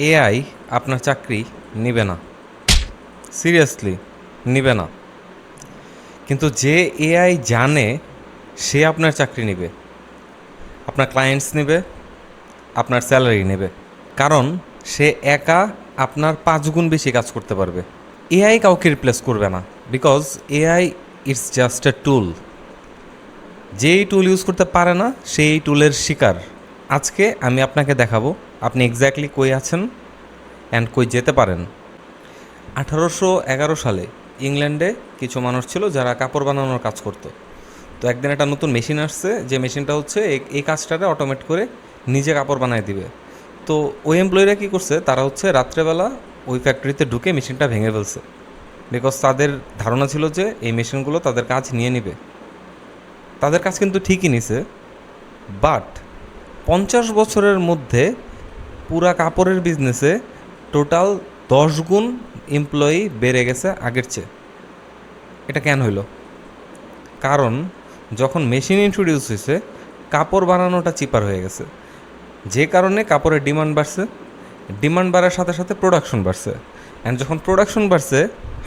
AI আপনার চাকরি নিবে না, সিরিয়াসলি নিবে না। কিন্তু যে এআই জানে সে আপনার চাকরি নেবে, আপনার ক্লায়েন্টস নেবে, আপনার স্যালারি নেবে। কারণ সে একা আপনার 5 গুণ বেশি কাজ করতে পারবে। এআই কাউকে রিপ্লেস করবে না, because AI it's just a টুল। যেই টুল ইউজ করতে পারে না সেই টুলের শিকার। আজকে আমি আপনাকে দেখাবো আপনি এক্স্যাক্টলি কই আছেন অ্যান্ড কই যেতে পারেন। 1811 সালে ইংল্যান্ডে কিছু মানুষ ছিল যারা কাপড় বানানোর কাজ করতো। তো একদিন একটা নতুন মেশিন আসছে, যে মেশিনটা হচ্ছে এই কাজটাকে অটোমেট করে নিজে কাপড় বানায় দিবে। তো ওই এমপ্লয়িরা কী করছে, তারা হচ্ছে রাত্রেবেলা ওই ফ্যাক্টরিতে ঢুকে মেশিনটা ভেঙে ফেলছে, বিকজ তাদের ধারণা ছিল যে এই মেশিনগুলো তাদের কাজ নিয়ে নিবে। তাদের কাজ কিন্তু ঠিকই নিছে, বাট 50 বছরের মধ্যে পুরা কাপড়ের বিজনেসে টোটাল 10 গুণ এমপ্লয়ি বেড়ে গেছে আগের চেয়ে। এটা কেন হইল? কারণ যখন মেশিন ইন্ট্রোডিউস হয়েছে কাপড় বানানোটা চিপার হয়ে গেছে, যে কারণে কাপড়ের ডিমান্ড বাড়ছে। ডিমান্ড বাড়ার সাথে সাথে প্রোডাকশন বাড়ছে, অ্যান্ড যখন প্রোডাকশন বাড়ছে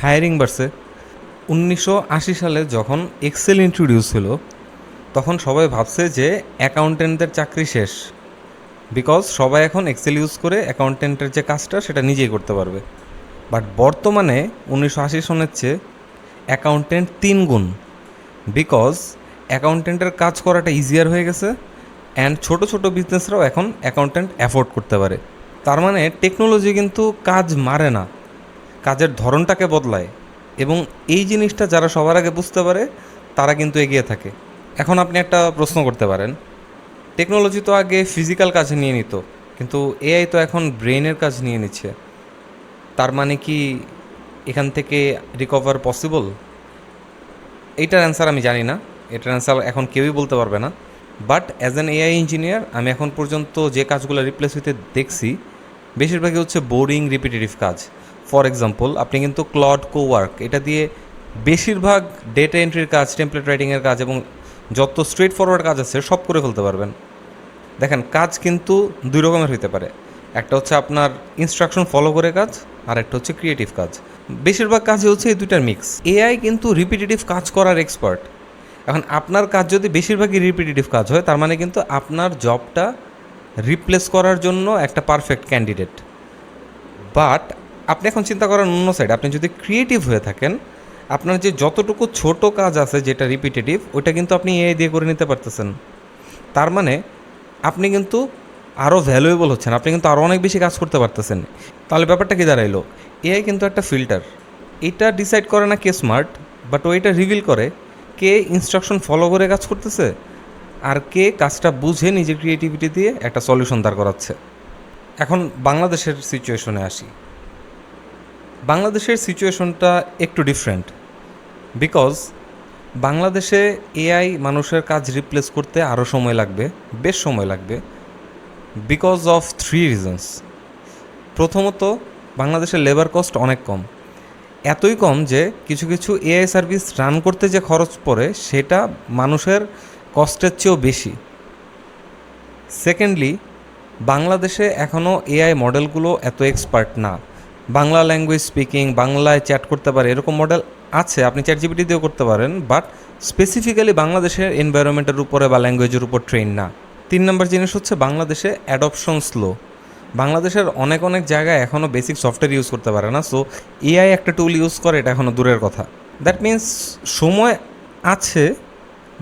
হায়ারিং বাড়ছে। 1980 সালে যখন এক্সেল ইন্ট্রোডিউস হলো তখন সবাই ভাবছে যে অ্যাকাউন্টেন্টদের চাকরি শেষ, বিকজ সবাই এখন এক্সেল ইউজ করে অ্যাকাউন্টেন্টের যে কাজটা সেটা নিজেই করতে পারবে। বাট বর্তমানে 1980 সনের চেয়ে অ্যাকাউন্টেন্ট 3 গুণ, বিকজ অ্যাকাউন্টেন্টের কাজ করাটা ইজিয়ার হয়ে গেছে, অ্যান্ড ছোটো ছোটো বিজনেসরাও এখন অ্যাকাউন্টেন্ট অ্যাফোর্ড করতে পারে। তার মানে টেকনোলজি কিন্তু কাজ মারে না, কাজের ধরনটাকে বদলায়। এবং এই জিনিসটা যারা সবার আগে বুঝতে পারে তারা কিন্তু এগিয়ে থাকে। এখন আপনি একটা প্রশ্ন করতে পারেন, টেকনোলজি তো আগে ফিজিক্যাল কাজ নিয়ে নিত, কিন্তু এআই তো এখন ব্রেনের কাজ নিয়ে নিচ্ছে। তার মানে কি এখান থেকে রিকভার পসিবল? এইটার অ্যান্সার আমি জানি না, এটার অ্যান্সার এখন কেউই বলতে পারবে না। But as an AI engineer আমি এখন পর্যন্ত যে কাজগুলো রিপ্লেস হইতে দেখছি বেশিরভাগই হচ্ছে বোরিং রিপিটেটিভ কাজ। ফর এক্সাম্পল, আপনি কিন্তু ক্লড কোওয়ার্ক এটা দিয়ে বেশিরভাগ ডেটা এন্ট্রির কাজ, টেমপ্লেট রাইটিংয়ের কাজ এবং যত স্ট্রেট ফরওয়ার্ড কাজ আছে সব করে ফেলতে পারবেন। দেখেন, কাজ কিন্তু 2 রকমের হইতে পারে। একটা হচ্ছে আপনার ইনস্ট্রাকশন ফলো করে কাজ, আর একটা হচ্ছে ক্রিয়েটিভ কাজ। বেশিরভাগ কাজই হচ্ছে এই দুইটার মিক্স। এআই কিন্তু রিপিটেটিভ কাজ করার এক্সপার্ট। এখন আপনার কাজ যদি বেশিরভাগই রিপিটেটিভ কাজ হয় তার মানে কিন্তু আপনার জবটা রিপ্লেস করার জন্য একটা পারফেক্ট ক্যান্ডিডেট। বাট আপনি এখন চিন্তা করেন অন্য সাইড, আপনি যদি ক্রিয়েটিভ হয়ে থাকেন আপনার যে যতটুকু ছোট কাজ আছে যেটা রিপিটেটিভ ওইটা কিন্তু আপনি এআই দিয়ে করে নিতে পারতেছেন। তার মানে আপনি কিন্তু আরও ভ্যালুয়েবল হচ্ছেন, আপনি কিন্তু আরও অনেক বেশি কাজ করতে পারতেছেন। তাহলে ব্যাপারটা কি দাঁড়াইলো? এআই কিন্তু একটা ফিল্টার, এটা ডিসাইড করে না কে স্মার্ট, বাট ওইটা রিভিল করে কে ইনস্ট্রাকশন ফলো করে কাজ করতেছে আর কে কাজটা বুঝে নিজের ক্রিয়েটিভিটি দিয়ে একটা সলিউশন দাঁড় করাচ্ছে। এখন বাংলাদেশের সিচুয়েশনে আসি। বাংলাদেশের সিচুয়েশনটা একটু ডিফারেন্ট, বিকজ বাংলাদেশে এআই মানুষের কাজ রিপ্লেস করতে আরও সময় লাগবে, বেশ সময় লাগবে, বিকজ অফ 3 রিজনস। প্রথমত, বাংলাদেশের লেবার কস্ট অনেক কম, এতই কম যে কিছু কিছু এআই সার্ভিস রান করতে যে খরচ পড়ে সেটা মানুষের কস্টের চেয়েও বেশি। সেকেন্ডলি, বাংলাদেশে এখনও এআই মডেলগুলো এত এক্সপার্ট না। বাংলা ল্যাঙ্গুয়েজ স্পিকিং, বাংলায় চ্যাট করতে পারে এরকম মডেল আছে, আপনি চ্যাট জিপিটি দিয়েও করতে পারেন, বাট স্পেসিফিক্যালি বাংলাদেশের এনভায়রনমেন্টের উপরে বা ল্যাঙ্গুয়েজের উপর ট্রেন না। 3 নম্বর জিনিস হচ্ছে বাংলাদেশে অ্যাডপশন স্লো। বাংলাদেশের অনেক অনেক জায়গায় এখনও বেসিক সফটওয়্যার ইউজ করতে পারে না, সো এআই একটা টুল ইউজ করে এটা এখনও দূরের কথা। দ্যাট মিন্স সময় আছে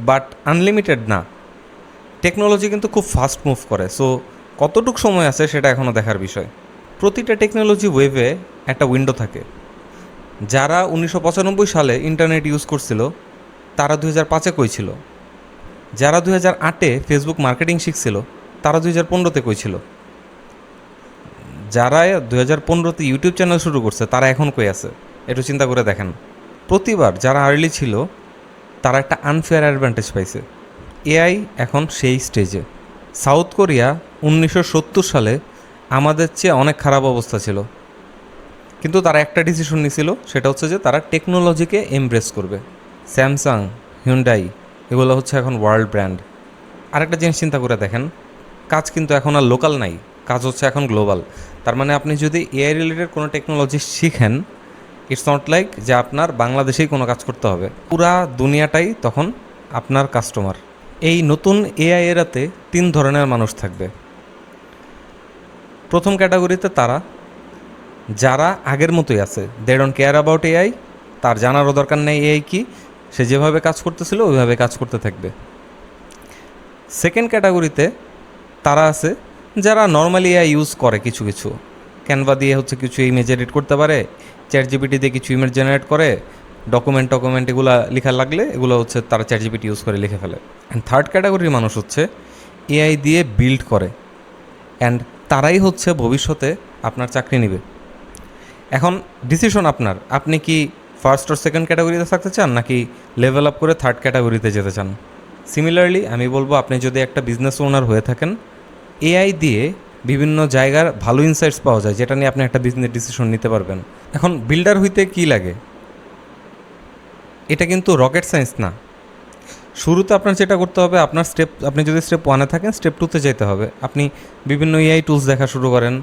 বাট আনলিমিটেড না। টেকনোলজি কিন্তু খুব ফাস্ট মুভ করে, সো কতটুকু সময় আছে সেটা এখনও দেখার বিষয়। প্রতিটা টেকনোলজি ওয়েভে একটা উইন্ডো থাকে। যারা 1995 সালে ইন্টারনেট ইউজ করছিল তারা 2005-এ কই ছিল? যারা 2008-এ ফেসবুক মার্কেটিং শিখছিল তারা 2015-তে কই ছিল? যারা 2015-তে ইউটিউব চ্যানেল শুরু করছে তারা এখন কই আছে? একটু চিন্তা করে দেখেন। প্রতিবার যারা আর্লি ছিল তারা একটা আনফেয়ার অ্যাডভান্টেজ পাইছে। এআই এখন সেই স্টেজে। সাউথ কোরিয়া 1970 সালে আমাদের চেয়ে অনেক খারাপ অবস্থা ছিল, কিন্তু তারা একটা ডিসিশন নিয়েছিল, সেটা হচ্ছে যে তারা টেকনোলজিকে এমব্রেস করবে। স্যামসাং, হিউন্ডাই এগুলো হচ্ছে এখন ওয়ার্ল্ড ব্র্যান্ড। আরেকটা জিনিস চিন্তা করে দেখেন, কাজ কিন্তু এখন আর লোকাল নাই, কাজ হচ্ছে এখন গ্লোবাল। তার মানে আপনি যদি এআই রিলেটেড কোনো টেকনোলজি শিখেন, ইটস নট লাইক যে আপনার বাংলাদেশেই কোনো কাজ করতে হবে, পুরা দুনিয়াটাই তখন আপনার কাস্টমার। এই নতুন এআই এরাতে 3 ধরনের মানুষ থাকবে। প্রথম ক্যাটাগরিতে তারা যারা আগের মতোই আছে, they don't care about AI, তার জানারও দরকার নেই এআই কি, সে যেভাবে কাজ করতেছিল ওইভাবে কাজ করতে থাকবে। সেকেন্ড ক্যাটাগরিতে তারা আছে যারা নর্মালি এআই ইউজ করে, কিছু কিছু ক্যানভা দিয়ে হচ্ছে কিছু ইমেজ এডিট করতে পারে, চ্যাট জিপিটি দিয়ে কিছু ইমেজ জেনারেট করে, ডকুমেন্ট এগুলো লেখা লাগলে এগুলো হচ্ছে তারা চ্যাট জিপিটি ইউজ করে লিখে ফেলে। অ্যান্ড থার্ড ক্যাটাগরির মানুষ হচ্ছে এআই দিয়ে বিল্ড করে, অ্যান্ড তারাই হচ্ছে ভবিষ্যতে আপনার চাকরি নেবে। এখন ডিসিশন আপনার, আপনি কি ফার্স্ট আর সেকেন্ড ক্যাটাগরিতে থাকতে চান নাকি লেভেল আপ করে থার্ড ক্যাটাগরিতে যেতে চান। সিমিলারলি আমি বলবো, আপনি যদি একটা বিজনেস ওনার হয়ে থাকেন, এআই দিয়ে বিভিন্ন জায়গার ভালো ইনসাইটস পাওয়া যায় যেটা নিয়ে আপনি একটা বিজনেস ডিসিশন নিতে পারবেন। এখন বিল্ডার হইতে কী লাগে, এটা কিন্তু রকেট সায়েন্স না। শুরুতে আপনার যেটা করতে হবে, আপনার আপনি যদি স্টেপ 1-এ থাকেন, স্টেপ 2-তে যেতে হবে। আপনি বিভিন্ন এআই টুলস দেখা শুরু করেন,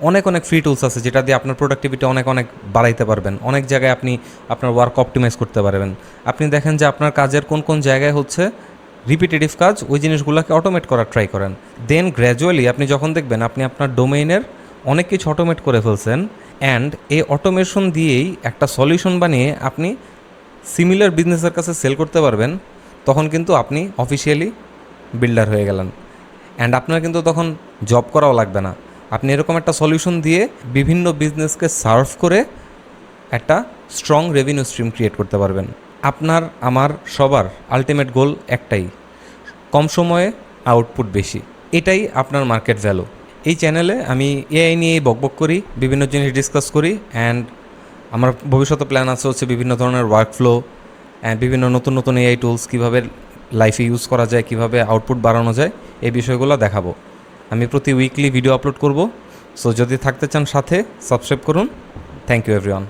অনেক ফ্রি টুলস আছে যেটা দিয়ে আপনার প্রোডাক্টিভিটি অনেক বাড়াইতে পারবেন, অনেক জায়গায় আপনি আপনার ওয়ার্ক অপটিমাইজ করতে পারবেন। আপনি দেখেন যে আপনার কাজের কোন জায়গায় হচ্ছে রিপিটেটিভ কাজ, ওই জিনিসগুলোকে অটোমেট করার ট্রাই করেন। দেন গ্র্যাজুয়ালি আপনি যখন দেখবেন আপনি আপনার ডোমেইনের অনেক কিছু অটোমেট করে ফেলছেন, অ্যান্ড এই অটোমেশন দিয়েই একটা সলিউশন বানিয়ে আপনি সিমিলার বিজনেসের কাছে সেল করতে পারবেন, তখন কিন্তু আপনি অফিসিয়ালি বিল্ডার হয়ে গেলেন। অ্যান্ড আপনার কিন্তু তখন জব করাও লাগবে না, আপনি এরকম একটা সলিউশন দিয়ে বিভিন্ন বিজনেসকে সার্ভ করে একটা স্ট্রং রেভিনিউ স্ট্রিম ক্রিয়েট করতে পারবেন। আপনার আমার সবার আলটিমেট গোল একটাই, কম সময়ে আউটপুট বেশি, এটাই আপনার মার্কেট ভ্যালু। এই চ্যানেলে আমি এআই নিয়েই বকবক করি, বিভিন্ন জিনিস ডিসকাস করি, অ্যান্ড আমার ভবিষ্যতে প্ল্যান আছে হচ্ছে বিভিন্ন ধরনের ওয়ার্কফ্লো অ্যান্ড বিভিন্ন নতুন এআই টুলস কীভাবে লাইফে ইউজ করা যায়, কীভাবে আউটপুট বাড়ানো যায়, এই বিষয়গুলো দেখাবো। আমি প্রতি উইকলি ভিডিও আপলোড করব। সো যদি থাকতে চান সাথে, সাবস্ক্রাইব করুন। Thank you everyone.